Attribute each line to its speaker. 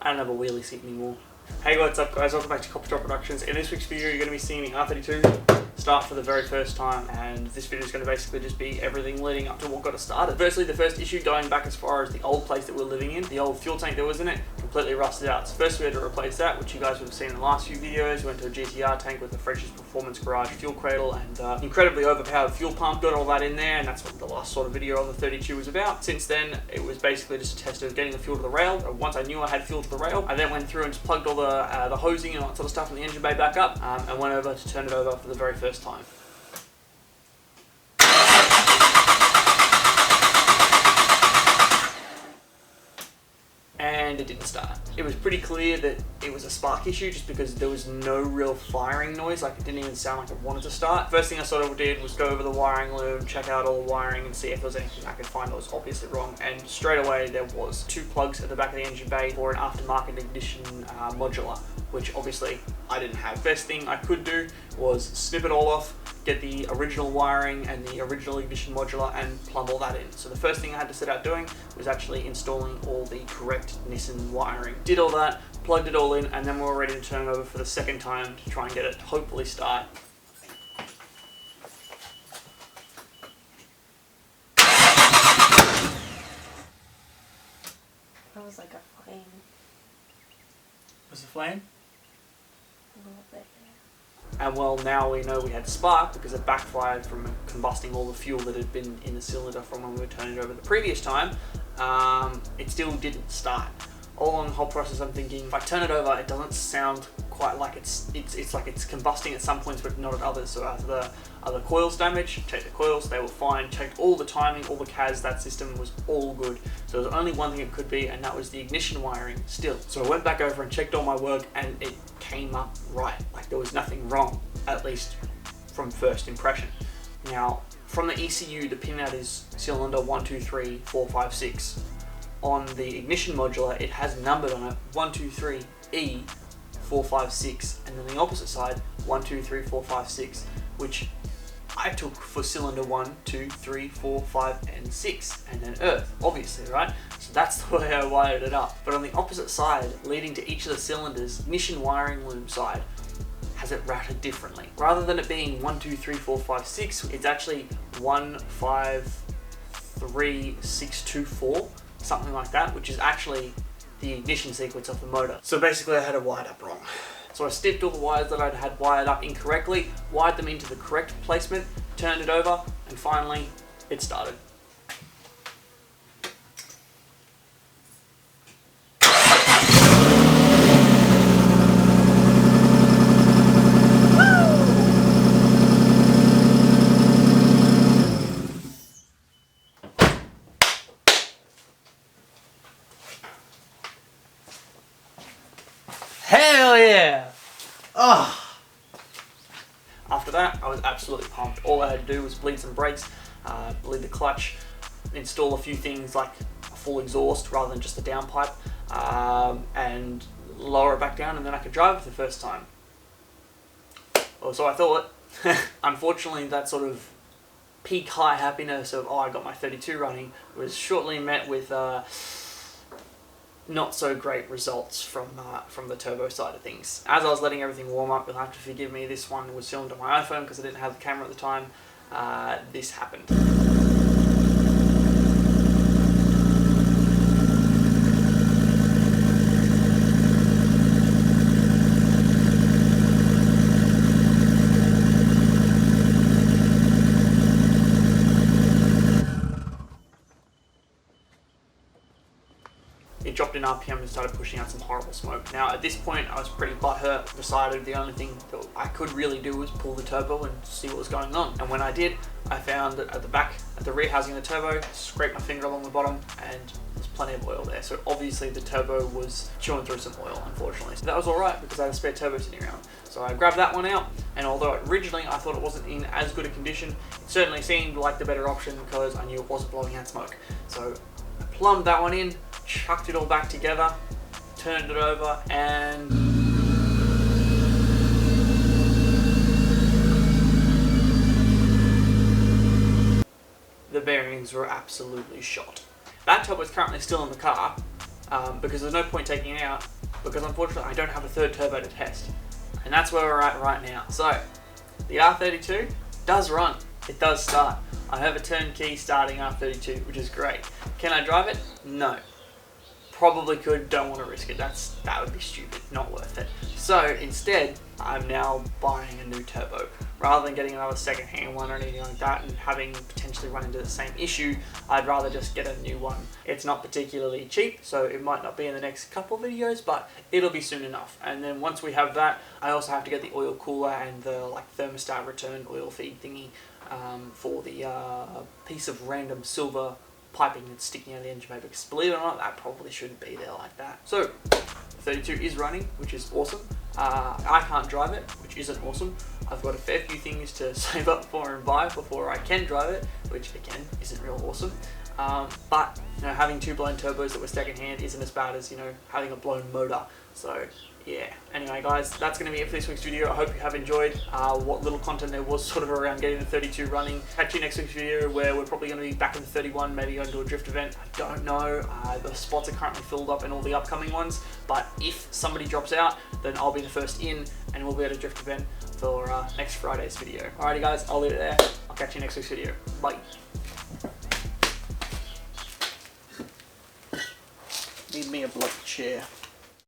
Speaker 1: I don't have a wheelie seat anymore. Hey, what's up guys, welcome back to Copper Drop Productions. In this week's video you're going to be seeing the R32 start for the very first time, and this video is going to basically just be everything leading up to what got us started. Firstly, the first issue going back as far as the old place that we're living in, the old fuel tank that was in it, completely rusted out. So first we had to replace that, which you guys would have seen in the last few videos. We went to a GTR tank with the freshest performance garage fuel cradle and incredibly overpowered fuel pump, got all that in there, and that's what the last sort of video on the 32 was about. Since then, it was basically just a test of getting the fuel to the rail. Once I knew I had fuel to the rail, I then went through and just plugged all the hosing and all that sort of stuff in the engine bay back up, and went over to turn it over for the very first time. And it didn't start. It was pretty clear that it was a spark issue just because there was no real firing noise, like it didn't even sound like it wanted to start. First thing I sort of did was go over the wiring loom, check out all the wiring and see if there was anything I could find that was obviously wrong, and straight away there was two plugs at the back of the engine bay for an aftermarket ignition modular, which obviously I didn't have. Best thing I could do was snip it all off, get the original wiring and the original ignition modular and plumb all that in. So the first thing I had to set out doing was actually installing all the correct Nissan wiring. Did all that, plugged it all in, and then we were ready to turn it over for the second time to try and get it to hopefully start.
Speaker 2: That was like a flame.
Speaker 1: Was the flame?
Speaker 2: A little bit.
Speaker 1: And well, now we know we had spark because it backfired from combusting all the fuel that had been in the cylinder from when we were turning it over the previous time. It still didn't start. All along the whole process I'm thinking, if I turn it over, it doesn't sound quite like it's like it's combusting at some points but not at others. So after the other coils damage, checked the coils, they were fine, checked all the timing, all the CAS, that system was all good. So there's only one thing it could be, and that was the ignition wiring still. So I went back over and checked all my work and it came up right. Like there was nothing wrong, at least from first impression. Now, from the ECU, the pinout is cylinder 123-456. On the ignition modular, it has numbered on it 123E456, and then the opposite side 123-456, which I took for cylinder 1, 2, 3, 4, 5, and 6, and then earth, obviously, right? So that's the way I wired it up. But on the opposite side, leading to each of the cylinders, ignition wiring loom side has it routed differently. Rather than it being 1, 2, 3, 4, 5, 6, it's actually 1, 5, 3, 6, 2, 4. Something like that, which is actually the ignition sequence of the motor. So basically I had it wired up wrong. So I snipped all the wires that I'd had wired up incorrectly, wired them into the correct placement, turned it over, and finally it started. Hell yeah! Oh. After that, I was absolutely pumped. All I had to do was bleed some brakes, bleed the clutch, install a few things like a full exhaust rather than just a downpipe, and lower it back down, and then I could drive it for the first time. Or so I thought. Unfortunately, that sort of peak high happiness of, oh, I got my 32 running, was shortly met with not so great results from the turbo side of things. As I was letting everything warm up, you'll have to forgive me, this one was filmed on my iPhone because I didn't have the camera at the time. This happened. It dropped in RPM and started pushing out some horrible smoke. Now at this point I was pretty butthurt, decided the only thing that I could really do was pull the turbo and see what was going on. And when I did, I found that at the back, at the rear housing of the turbo, scraped my finger along the bottom and there's plenty of oil there. So obviously the turbo was chewing through some oil, unfortunately. So that was alright because I had a spare turbo sitting around. So I grabbed that one out, and although originally I thought it wasn't in as good a condition, it certainly seemed like the better option because I knew it wasn't blowing out smoke. So I plumbed that one in, chucked it all back together, turned it over, and the bearings were absolutely shot. That turbo is currently still in the car because there's no point taking it out because unfortunately I don't have a third turbo to test. And that's where we're at right now. So, the R32 does run. It does start. I have a turnkey starting R32, which is great. Can I drive it? No. Probably could, don't want to risk it. That would be stupid, not worth it. So instead, I'm now buying a new turbo. Rather than getting another second-hand one or anything like that and having potentially run into the same issue, I'd rather just get a new one. It's not particularly cheap, so it might not be in the next couple of videos, but it'll be soon enough. And then once we have that, I also have to get the oil cooler and the thermostat return oil feed thingy for the piece of random silver piping that's sticking out of the engine bay, because believe it or not, that probably shouldn't be there like that. So 32 is running, which is awesome. I can't drive it, which isn't awesome. I've got a fair few things to save up for and buy before I can drive it, which again isn't real awesome. But you know, having two blown turbos that were second hand isn't as bad as, you know, having a blown motor. So yeah, anyway guys, that's going to be it for this week's video. I hope you have enjoyed what little content there was sort of around getting the 32 running. Catch you next week's video where we're probably going to be back in the 31, maybe going to a drift event. I don't know, the spots are currently filled up in all the upcoming ones, but if somebody drops out, then I'll be the first in and we'll be at a drift event for next Friday's video. Alrighty guys, I'll leave it there. I'll catch you next week's video. Bye. Need me a bloke chair.